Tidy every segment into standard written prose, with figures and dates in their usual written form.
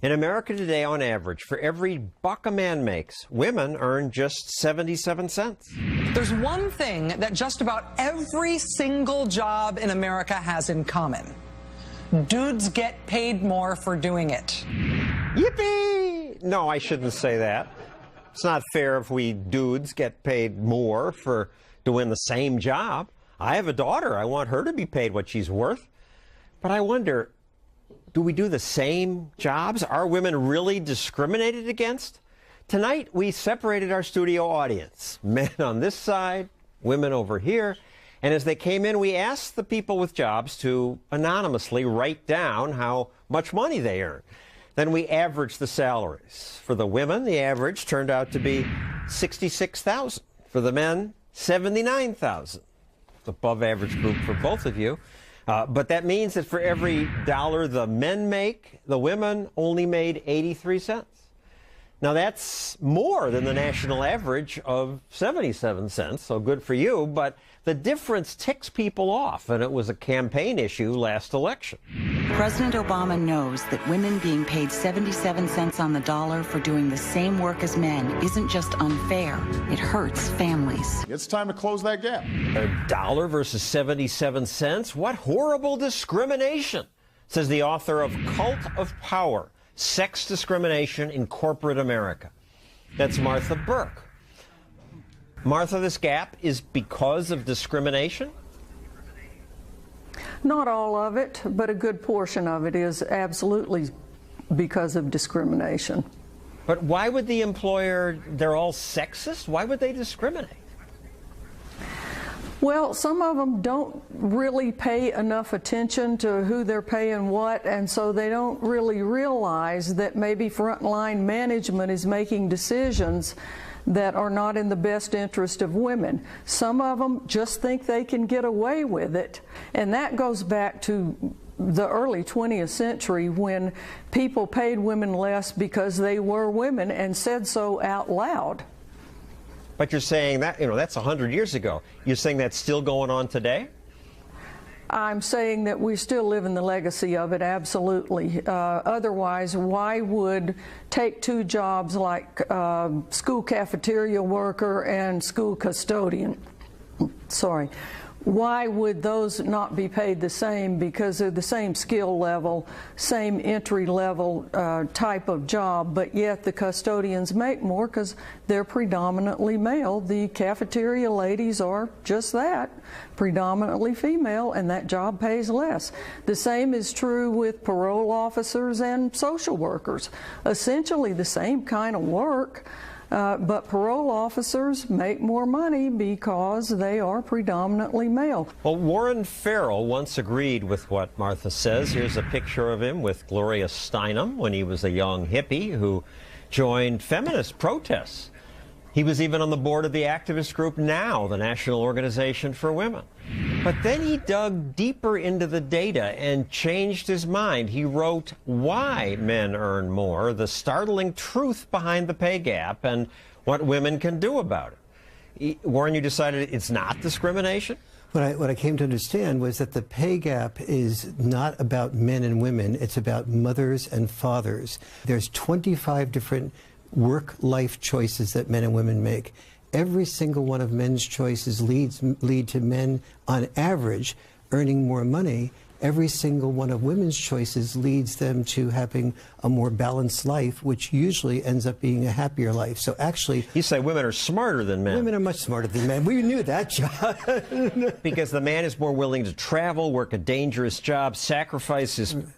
In America today, on average, for every buck a man makes, women earn just 77 cents. There's one thing that just about every single job in America has in common. Dudes get paid more for doing it. Yippee! No, I shouldn't say that. It's not fair if we dudes get paid more for doing the same job. I have a daughter. I want her to be paid what she's worth. But I wonder, do we do the same jobs? Are women really discriminated against? Tonight, we separated our studio audience. Men on this side, women over here. And as they came in, we asked the people with jobs to anonymously write down how much money they earn. Then we averaged the salaries. For the women, the average turned out to be $66,000. For the men, $79,000. Above average group for both of you. But that means that for every dollar the men make, the women only made 83 cents. Now that's more than the national average of 77 cents, so good for you, but the difference ticks people off, and it was a campaign issue last election. President Obama knows that women being paid 77 cents on the dollar for doing the same work as men isn't just unfair, it hurts families. It's time to close that gap. A dollar versus 77 cents? What horrible discrimination, says the author of Cult of Power, Sex Discrimination in Corporate America. That's Martha Burke. Martha, this gap is because of discrimination? Not all of it, but a good portion of it is absolutely because of discrimination. But why would the employer, they're all sexist? Why would they discriminate? Well, some of them don't really pay enough attention to who they're paying what, and so they don't really realize that maybe frontline management is making decisions that are not in the best interest of women. Some of them just think they can get away with it, and that goes back to the early 20th century when people paid women less because they were women and said so out loud. But you're saying that, that's 100 years ago. You're saying that's still going on today? I'm saying that we still live in the legacy of it, absolutely. Otherwise, why would take two jobs like school cafeteria worker and school custodian, why would those not be paid the same? Because they're the same skill level, same entry level type of job, but yet the custodians make more because they're predominantly male. The cafeteria ladies are just that, predominantly female, and that job pays less. The same is true with parole officers and social workers. Essentially the same kind of work. But parole officers make more money because they are predominantly male. Well, Warren Farrell once agreed with what Martha says. Here's a picture of him with Gloria Steinem when he was a young hippie who joined feminist protests. He was even on the board of the activist group NOW, the National Organization for Women. But then he dug deeper into the data and changed his mind. He wrote Why Men Earn More, the startling truth behind the pay gap, and what women can do about it. Warren, you decided it's not discrimination? What I came to understand was that the pay gap is not about men and women, it's about mothers and fathers. There's 25 different work-life choices that men and women make. Every single one of men's choices lead to men, on average, earning more money. Every single one of women's choices leads them to having a more balanced life, which usually ends up being a happier life. So actually... You say women are smarter than men. Women are much smarter than men. We knew that, John. Because the man is more willing to travel, work a dangerous job, sacrifice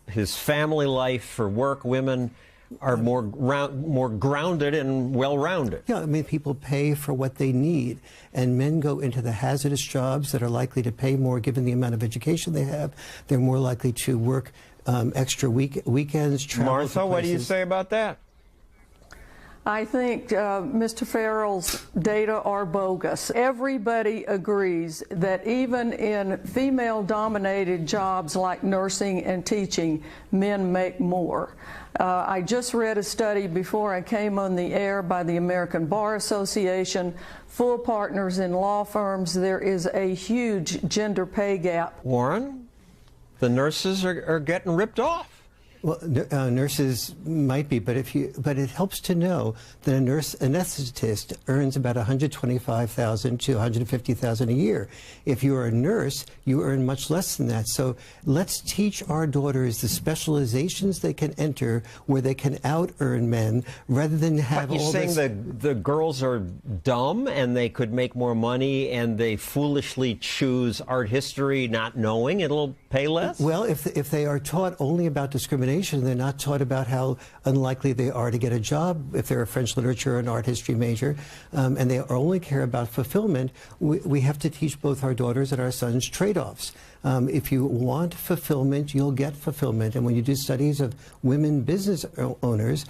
his family life for work. Women are more grounded and well-rounded. Yeah, I mean, people pay for what they need, and men go into the hazardous jobs that are likely to pay more given the amount of education they have. They're more likely to work extra weekends, travel. Martha, what do you say about that? I think Mr. Farrell's data are bogus. Everybody agrees that even in female-dominated jobs like nursing and teaching, men make more. I just read a study before I came on the air by the American Bar Association. Full partners in law firms, there is a huge gender pay gap. Warren, the nurses are getting ripped off. Well, nurses might be, but it helps to know that a nurse anesthetist earns about $125,000 to $150,000 a year. If you are a nurse, you earn much less than that. So let's teach our daughters the specializations they can enter where they can out-earn men, rather than have all this. You're saying the girls are dumb and they could make more money, and they foolishly choose art history, not knowing it'll pay less? Well, if they are taught only about discrimination, they're not taught about how unlikely they are to get a job if they're a French literature and art history major, and they only care about fulfillment. We have to teach both our daughters and our sons trade-offs. If you want fulfillment, you'll get fulfillment. And when you do studies of women business owners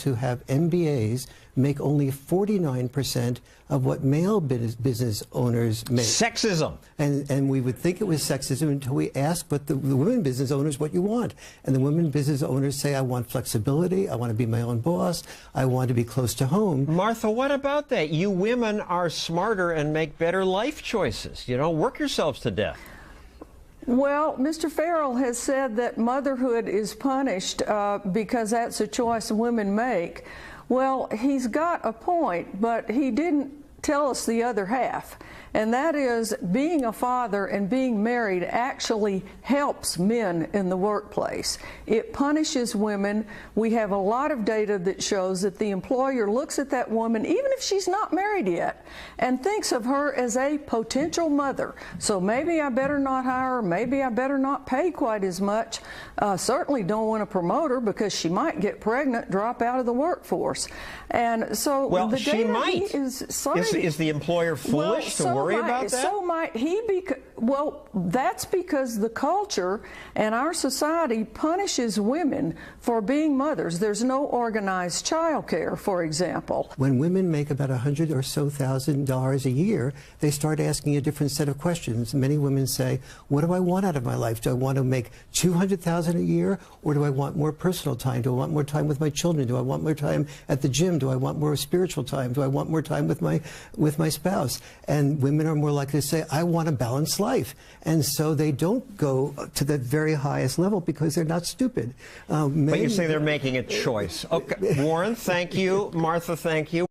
who have MBAs make only 49% of what male business owners make. Sexism. And we would think it was sexism until we ask but the women business owners what you want. And the women business owners say, I want flexibility, I want to be my own boss, I want to be close to home. Martha, what about that? You women are smarter and make better life choices. You know, work yourselves to death. Well, Mr. Farrell has said that motherhood is punished because that's a choice women make. Well, he's got a point, but he didn't tell us the other half. And that is, being a father and being married actually helps men in the workplace. It punishes women. We have a lot of data that shows that the employer looks at that woman, even if she's not married yet, and thinks of her as a potential mother. So maybe I better not hire her, maybe I better not pay quite as much. Certainly don't want to promote her because she might get pregnant, drop out of the workforce. And so the she data might. Is the employer foolish to worry about that? So might he be. Well, that's because the culture and our society punishes women for being mothers. There's no organized child care, for example. When women make about $100,000 or so a year, they start asking a different set of questions. Many women say, what do I want out of my life? Do I want to make $200,000 a year, or do I want more personal time? Do I want more time with my children? Do I want more time at the gym? Do I want more spiritual time? Do I want more time with my spouse? And women are more likely to say, I want a balanced life. And so they don't go to the very highest level because they're not stupid. But you say they're making a choice. Okay, Warren, thank you. Martha, thank you.